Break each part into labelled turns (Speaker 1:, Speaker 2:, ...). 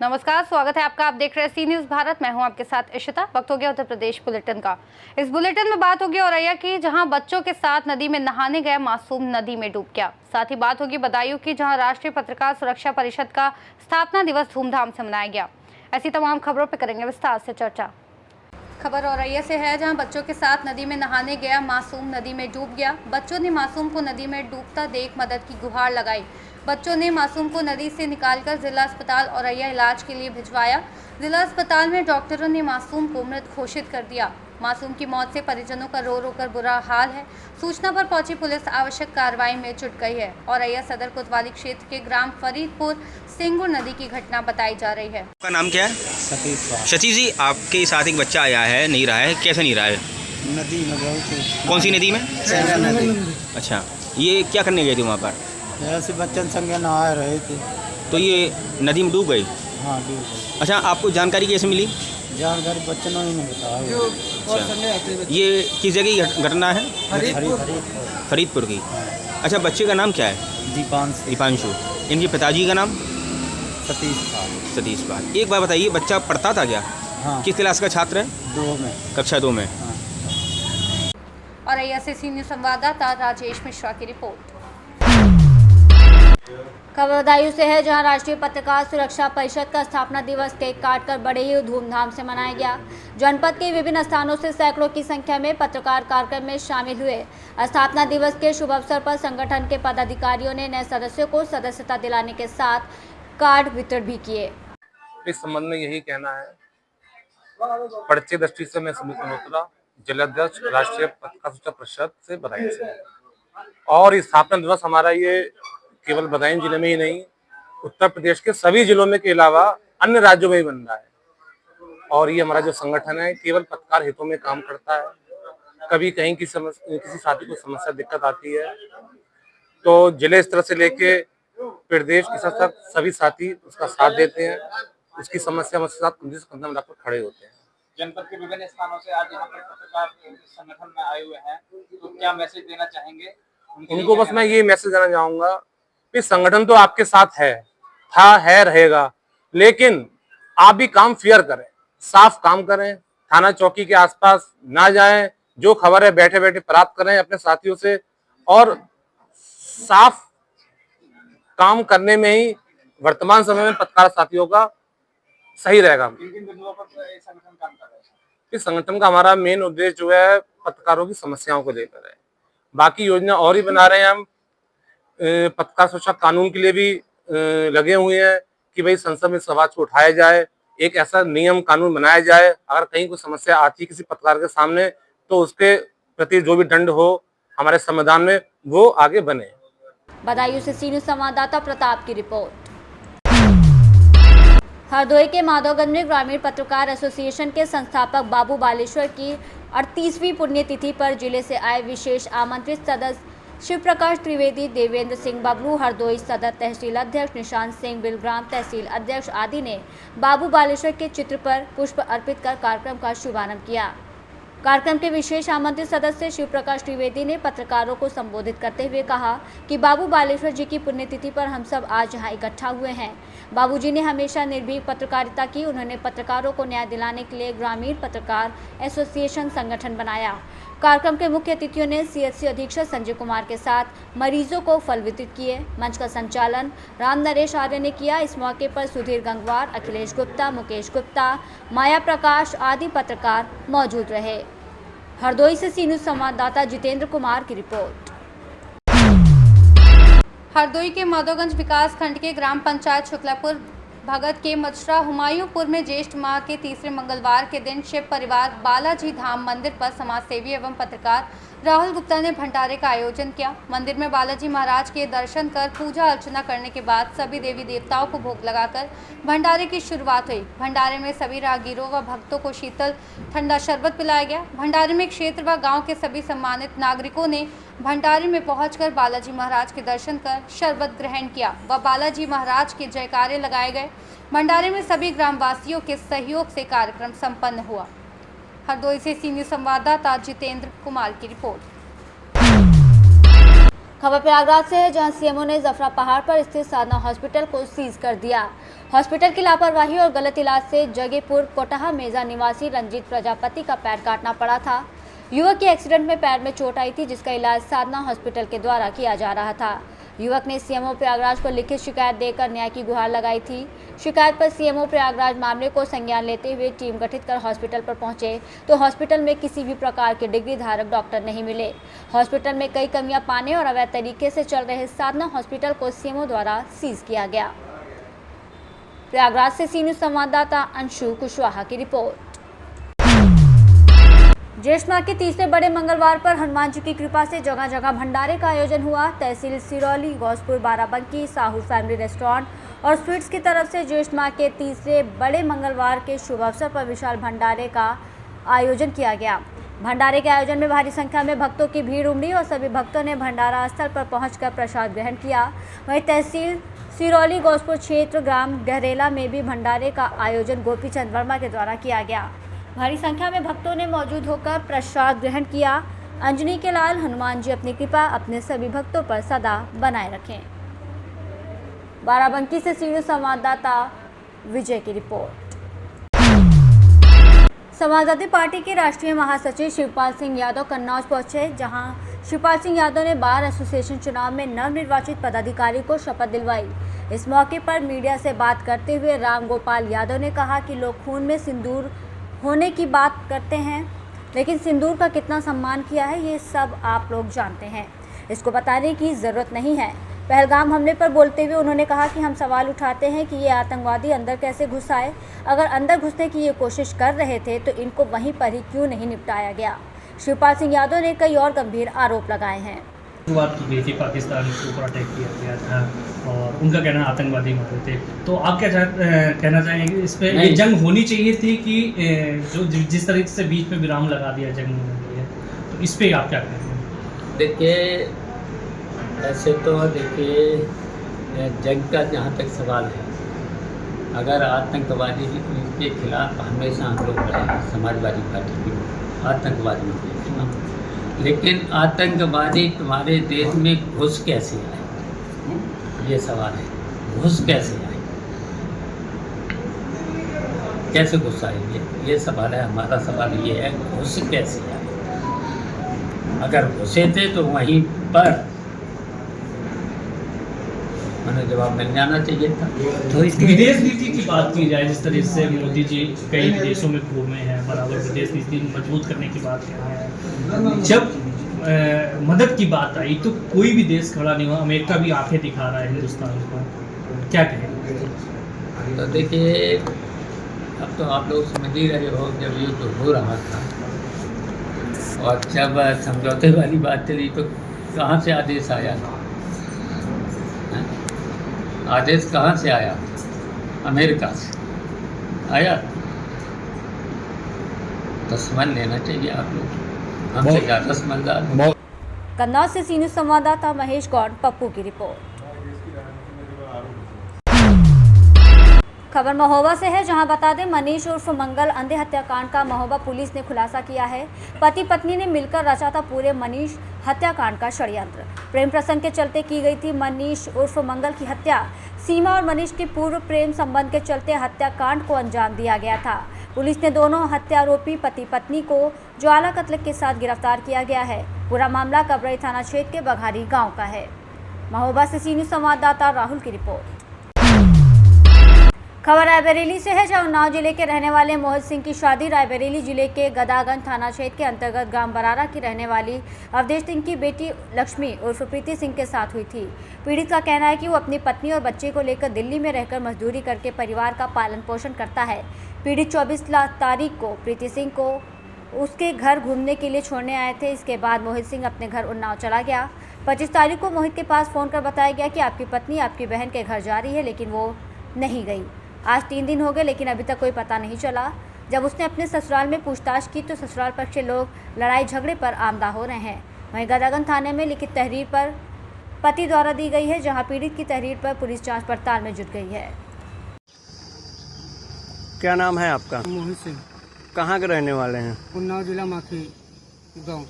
Speaker 1: नमस्कार, स्वागत है आपका। आप देख रहे हैं सी न्यूज़ भारत। मैं हूं आपके साथ इशिता। वक्त हो गया उत्तर प्रदेश बुलेटिन का। इस बुलेटिन में बात होगी औरैया की, जहां बच्चों के साथ नदी में नहाने गया मासूम नदी में डूब गया। साथ ही बात होगी बदायूं की, जहां राष्ट्रीय पत्रकार सुरक्षा परिषद का स्थापना दिवस धूमधाम से मनाया गया। ऐसी तमाम खबरों पर करेंगे विस्तार से चर्चा। खबर औरैया से है, जहां बच्चों के साथ नदी में नहाने गया मासूम नदी में डूब गया। बच्चों ने मासूम को नदी में डूबता देख मदद की गुहार लगाई। बच्चों ने मासूम को नदी से निकालकर जिला अस्पताल औरैया इलाज के लिए भिजवाया। जिला अस्पताल में डॉक्टरों ने मासूम को मृत घोषित कर दिया। मासूम की मौत से परिजनों का रो रो कर बुरा हाल है। सूचना पर पहुंची पुलिस आवश्यक कार्रवाई में जुट गई है। औरैया सदर कोतवाली क्षेत्र के ग्राम फरीदपुर सिंगुर नदी की घटना बताई जा रही है।
Speaker 2: आपका नाम क्या है? सतीश जी, आपके साथ एक बच्चा आया है, नहीं रहा है, कैसे नहीं रहा है?
Speaker 3: नदी में बहुत।
Speaker 2: कौन सी नदी में?
Speaker 3: नदी।
Speaker 2: अच्छा, ये क्या करने गए थे वहाँ पर?
Speaker 3: ऐसे बच्चन संगे नहा रहे थे।
Speaker 2: तो ये नदी में डूब गई?
Speaker 3: हाँ, डूब गए।
Speaker 2: अच्छा, आपको जानकारी कैसे मिली?
Speaker 3: जानकारी बच्चनों ने बताया।
Speaker 2: अच्छा, ये किस जगह की घटना है? फरीदपुर की। अच्छा, बच्चे का नाम क्या है? दीपांशु। इनके पिताजी का नाम? सतीश पाल। एक बार बताइए, बच्चा पढ़ता था क्या?
Speaker 3: हाँ।
Speaker 2: किस क्लास का छात्र है?
Speaker 3: 2 में।
Speaker 2: कक्षा 2 में।
Speaker 3: हाँ।
Speaker 1: औरैया से सी न्यूज़ संवाददाता राजेश मिश्रा की रिपोर्ट। खबर बदायूं से है, जहां राष्ट्रीय पत्रकार सुरक्षा परिषद का स्थापना दिवस केक काटकर बड़े ही धूमधाम से मनाया गया। जनपद के विभिन्न स्थानों से सैकड़ों की संख्या में पत्रकार कार्यक्रम में शामिल हुए। स्थापना दिवस के शुभ अवसर पर संगठन के पदाधिकारियों ने नए सदस्यों को सदस्यता दिलाने के साथ कार्ड वितरण भी किए।
Speaker 4: इस संबंध में यही कहना है, परिचय दृष्टि से मैं सुमित मल्होत्रा, जिलाध्यक्ष राष्ट्रीय पत्रकार सुरक्षा परिषद से बदायूं से। और इस स्थापना दिवस हमारा ये केवल बदायूं जिले में ही नहीं, उत्तर प्रदेश के सभी जिलों में के अलावा अन्य राज्यों में भी बन रहा है। और ये हमारा जो संगठन है केवल पत्रकार हितों में काम करता है। कभी कहीं किसी साथी को समस्या दिक्कत आती है तो जिले स्तर से लेके प्रदेश के साथ सभी साथी उसका साथ देते हैं, उसकी समस्या के साथ कंधे से कंधा मिलाकर खड़े होते हैं।
Speaker 5: जनपद के विभिन्न स्थानों से आज यहाँ पर पत्रकार संगठन में आए हुए हैं, तो क्या मैसेज देना चाहेंगे
Speaker 4: उनको? बस मैं ये मैसेज देना चाहूंगा कि संगठन तो आपके साथ है, था, है, रहेगा, लेकिन आप भी काम फेयर करें, साफ काम करें, थाना चौकी के आसपास ना जाएं, जो खबर है बैठे बैठे प्राप्त करें अपने साथियों से, और साफ काम करने में ही वर्तमान समय में पत्रकार साथियों का सही रहेगा। इस संगठन का हमारा मेन उद्देश्य जो है पत्रकारों की समस्याओं को लेकर है। बाकी योजना और ही बना रहे हैं हम। पत्रकार सुरक्षा कानून के लिए भी लगे हुए हैं कि भाई संसद में इस आवाज को उठाया जाए, एक ऐसा नियम कानून बनाया जाए, अगर कहीं कोई समस्या आती है किसी पत्रकार के सामने तो उसके प्रति जो भी दंड हो हमारे संविधान में वो आगे बने।
Speaker 1: बदायूं से सी न्यूज़ संवाददाता प्रताप की रिपोर्ट। हरदोई के माधवगंज में ग्रामीण पत्रकार एसोसिएशन के संस्थापक बाबू बालेश्वर की 38वीं पुण्यतिथि पर जिले से आए विशेष आमंत्रित सदस्य शिव प्रकाश त्रिवेदी, देवेंद्र सिंह बबलू, हरदोई सदर तहसील अध्यक्ष निशांत सिंह, बिलग्राम तहसील अध्यक्ष आदि ने बाबू बालेश्वर के चित्र पर पुष्प अर्पित कर कार्यक्रम का शुभारंभ किया। कार्यक्रम के विशेष आमंत्रित सदस्य शिव प्रकाश त्रिवेदी ने पत्रकारों को संबोधित करते हुए कहा कि बाबू बालेश्वर जी की पुण्यतिथि पर हम सब आज यहाँ इकट्ठा हुए हैं। बाबूजी ने हमेशा निर्भीक पत्रकारिता की। उन्होंने पत्रकारों को न्याय दिलाने के लिए ग्रामीण पत्रकार एसोसिएशन संगठन बनाया। कार्यक्रम के मुख्य अतिथियों ने सीएचसी अधीक्षक संजय कुमार के साथ मरीजों को फल वितरित किए। मंच का संचालन राम नरेश आर्य ने किया। इस मौके पर सुधीर गंगवार, अखिलेश गुप्ता, मुकेश गुप्ता, माया प्रकाश आदि पत्रकार मौजूद रहे। हरदोई से सी न्यूज़ संवाददाता जितेंद्र कुमार की रिपोर्ट। हरदोई के माधोगंज विकास खंड के ग्राम पंचायत शुक्लापुर भगत के मचरा हुमायूंपुर में ज्येष्ठ माह के तीसरे मंगलवार के दिन शिव परिवार बालाजी धाम मंदिर पर समाजसेवी एवं पत्रकार राहुल गुप्ता ने भंडारे का आयोजन किया। मंदिर में बालाजी महाराज के दर्शन कर पूजा अर्चना करने के बाद सभी देवी देवताओं को भोग लगाकर भंडारे की शुरुआत हुई। भंडारे में सभी राहगीरों व भक्तों को शीतल ठंडा शरबत पिलाया गया। भंडारे में क्षेत्र व गाँव के सभी सम्मानित नागरिकों ने भंडारे में पहुंचकर बालाजी महाराज के दर्शन कर शरबत ग्रहण किया व बालाजी महाराज के जयकारे लगाए गए। भंडारे में सभी ग्रामवासियों के सहयोग से कार्यक्रम संपन्न हुआ।
Speaker 6: हरदोई से सी न्यूज़ संवाददाता जितेंद्र कुमार की रिपोर्ट।
Speaker 1: खबर प्रयागराज से है, जहां सीएमओ ने जफरा पहाड़ पर स्थित साधना हॉस्पिटल को सीज कर दिया। हॉस्पिटल की लापरवाही और गलत इलाज से जगेपुर कोटहा मेजा निवासी रंजीत प्रजापति का पैर काटना पड़ा था। युवक के एक्सीडेंट में पैर में चोट आई थी, जिसका इलाज साधना हॉस्पिटल के द्वारा किया जा रहा था। युवक ने सीएमओ प्रयागराज को लिखित शिकायत देकर न्याय की गुहार लगाई थी। शिकायत पर सीएमओ प्रयागराज मामले को संज्ञान लेते हुए टीम गठित कर हॉस्पिटल पर पहुंचे तो हॉस्पिटल में किसी भी प्रकार के डिग्री धारक डॉक्टर नहीं मिले। हॉस्पिटल में कई कमियां पाने और अवैध तरीके से चल रहे साधना हॉस्पिटल को सीएमओ द्वारा सीज किया गया। प्रयागराज से सी न्यूज़ संवाददाता अंशु कुशवाहा की रिपोर्ट। ज्येष्ठ माह के तीसरे बड़े मंगलवार पर हनुमान जी की कृपा से जगह जगह भंडारे का आयोजन हुआ। तहसील सिरौली, गौसपुर, बाराबंकी, साहू फैमिली रेस्टोरेंट और स्वीट्स की तरफ से ज्येष्ठ माह के तीसरे बड़े मंगलवार के शुभ अवसर पर विशाल भंडारे का आयोजन किया गया। भंडारे के आयोजन में भारी संख्या में भक्तों की भीड़ उमड़ी और सभी भक्तों ने भंडारा स्थल पर पहुंचकर प्रसाद ग्रहण किया। वहीं तहसील सिरौली, गौसपुर क्षेत्र ग्राम गहरेला में भी भंडारे का आयोजन गोपीचंद वर्मा के द्वारा किया गया। भारी संख्या में भक्तों ने मौजूद होकर प्रसाद ग्रहण किया। अंजनी के लाल हनुमान जी अपनी कृपा अपने सभी भक्तों पर सदा बनाए रखें। बाराबंकी से सी न्यूज़ संवाददाता विजय की रिपोर्ट। समाजवादी पार्टी के राष्ट्रीय महासचिव शिवपाल सिंह यादव कन्नौज पहुंचे, जहां शिवपाल सिंह यादव ने बार एसोसिएशन चुनाव में नवनिर्वाचित पदाधिकारी को शपथ दिलवाई। इस मौके पर मीडिया से बात करते हुए राम गोपाल यादव ने कहा कि लोग खून में सिंदूर होने की बात करते हैं, लेकिन सिंदूर का कितना सम्मान किया है ये सब आप लोग जानते हैं, इसको बताने की ज़रूरत नहीं है। पहलगाम हमले पर बोलते हुए उन्होंने कहा कि हम सवाल उठाते हैं कि ये आतंकवादी अंदर कैसे घुस आए। अगर अंदर घुसने की ये कोशिश कर रहे थे तो इनको वहीं पर ही क्यों नहीं निपटाया गया। शिवपाल सिंह यादव ने कई और गंभीर आरोप लगाए हैं।
Speaker 7: शुरुआत की गई थी, पाकिस्तान के ऊपर अटैक किया गया था और उनका कहना आतंकवादी मारे थे, तो आप क्या कहना चाहेंगे कि इस पर जंग होनी चाहिए थी कि जो जिस तरीके से बीच में विराम लगा दिया जंग होने है, तो इस पर आप क्या कहेंगे?
Speaker 8: देखिए, ऐसे तो देखिए जंग का जहाँ तक सवाल है, अगर आतंकवादी के खिलाफ हमेशा हम लोग रहे, समाजवादी पार्टी की आतंकवादियों के खिलाफ, लेकिन आतंकवादी तुम्हारे देश में घुस कैसे आए, ये सवाल है। घुस कैसे आए, कैसे घुस आएंगे, ये सवाल है। हमारा सवाल ये है, घुस कैसे आए। अगर घुसे थे तो वहीं पर उन्हें जवाब मिल जाना चाहिए था।
Speaker 7: तो इसकी विदेश नीति की बात की जाए, जिस तरह से मोदी जी कई विदेशों में घूमे हैं, बराबर विदेश नीति मजबूत करने की बात कर रहे हैं, जब मदद की बात आई तो कोई भी देश खड़ा नहीं हुआ। अमेरिका भी आंखें दिखा रहा है हिंदुस्तान को, क्या कहेंगे?
Speaker 8: तो देखिए, अब तो आप लोग समझ ही रहे हो, जब युद्ध हो रहा था और जब समझौते वाली बात चली तो कहाँ से आदेश आया? आदेश कहाँ से आया? अमेरिका से आया। तो समझ लेना चाहिए आप लोग, हमसे ज़्यादा समझदार।
Speaker 1: कन्नौज से सी न्यूज़ संवाददाता महेश गौड़, पप्पू की रिपोर्ट। खबर महोबा से है, जहां बता दें मनीष उर्फ मंगल अंधे हत्याकांड का महोबा पुलिस ने खुलासा किया है। पति पत्नी ने मिलकर रचा था पूरे मनीष हत्याकांड का षड्यंत्र। प्रेम प्रसंग के चलते की गई थी मनीष उर्फ मंगल की हत्या। सीमा और मनीष के पूर्व प्रेम संबंध के चलते हत्याकांड को अंजाम दिया गया था। पुलिस ने दोनों हत्यारोपी पति पत्नी को ज्वाला कत्ल के साथ गिरफ्तार किया गया है। पूरा मामला कबरई थाना क्षेत्र के बघारी गाँव का है। महोबा से सी न्यूज़ संवाददाता राहुल की रिपोर्ट। खबर रायबरेली से है, जहां उन्नाव जिले के रहने वाले मोहित सिंह की शादी रायबरेली जिले के गदागंज थाना क्षेत्र के अंतर्गत ग्राम बरारा की रहने वाली अवधेश सिंह की बेटी लक्ष्मी उर्फ प्रीति सिंह के साथ हुई थी। पीड़ित का कहना है कि वो अपनी पत्नी और बच्चे को लेकर दिल्ली में रहकर मजदूरी करके परिवार का पालन पोषण करता है। पीड़ित 24 तारीख को प्रीति सिंह को उसके घर घूमने के लिए छोड़ने आए थे। इसके बाद मोहित सिंह अपने घर उन्नाव चला गया। 25 तारीख को मोहित के पास फ़ोन कर बताया गया कि आपकी पत्नी आपकी बहन के घर जा रही है, लेकिन वो नहीं गई। आज 3 दिन हो गए, लेकिन अभी तक कोई पता नहीं चला। जब उसने अपने ससुराल में पूछताछ की तो ससुराल पक्ष के लोग लड़ाई झगड़े पर आमदा हो रहे हैं। वहीं गदागंज थाने में लिखित तहरीर पर पति द्वारा दी गई है, जहां पीड़ित की तहरीर पर पुलिस जांच पड़ताल में जुट गई है।
Speaker 3: क्या नाम है आपका?
Speaker 9: मोहित सिंह।
Speaker 3: कहाँ के रहने वाले हैं?
Speaker 9: उन्नाव जिला माखी गांव।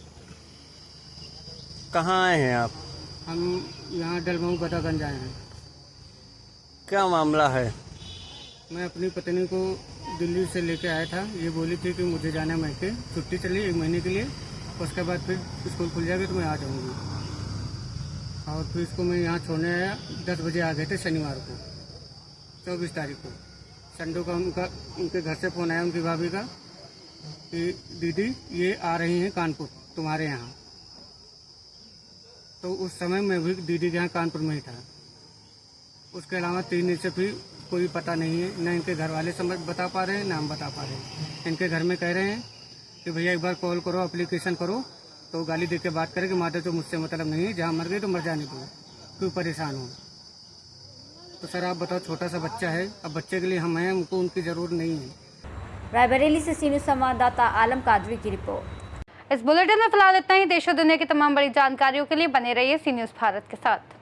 Speaker 3: कहाँ आए हैं आप?
Speaker 9: हम यहाँ डलमऊ गदागंज आए हैं।
Speaker 3: क्या मामला है?
Speaker 9: मैं अपनी पत्नी को दिल्ली से लेके आया था। ये बोली थी कि मुझे जाना है मैके, छुट्टी चली 1 महीने के लिए, उसके बाद फिर स्कूल खुल जाएगा तो मैं आ जाऊँगी। और फिर इसको मैं यहाँ छोड़ने आया, 10 बजे आ गए थे शनिवार को, 24 तारीख को। संडे का उनके घर से फ़ोन आया उनकी भाभी का कि दीदी ये आ रही हैं कानपुर तुम्हारे यहाँ। तो उस समय मैं भी दीदी के यहाँ कानपुर में ही था। उसके अलावा 3 दिन से फिर कोई पता नहीं है, न इनके घर वाले समझ बता पा रहे हैं, ना हम बता पा रहे हैं। इनके घर में कह रहे हैं कि भैया एक बार कॉल करो, एप्लीकेशन करो, तो गाली दे के बात करें कि माता तो मुझसे मतलब नहीं है, जहाँ मर गई तो मर जाने दो, क्यों परेशान हो। तो सर आप बताओ, छोटा सा बच्चा है, अब बच्चे के लिए हम हैं, हमको उनकी ज़रूरत नहीं है।
Speaker 1: रायबरेली से सी न्यूज़ संवाददाता आलम कादरी की रिपोर्ट।
Speaker 6: इस बुलेटिन में फिलहाल इतना ही। देश और दुनिया की तमाम बड़ी जानकारियों के लिए बने रहिए सी न्यूज़ भारत के साथ।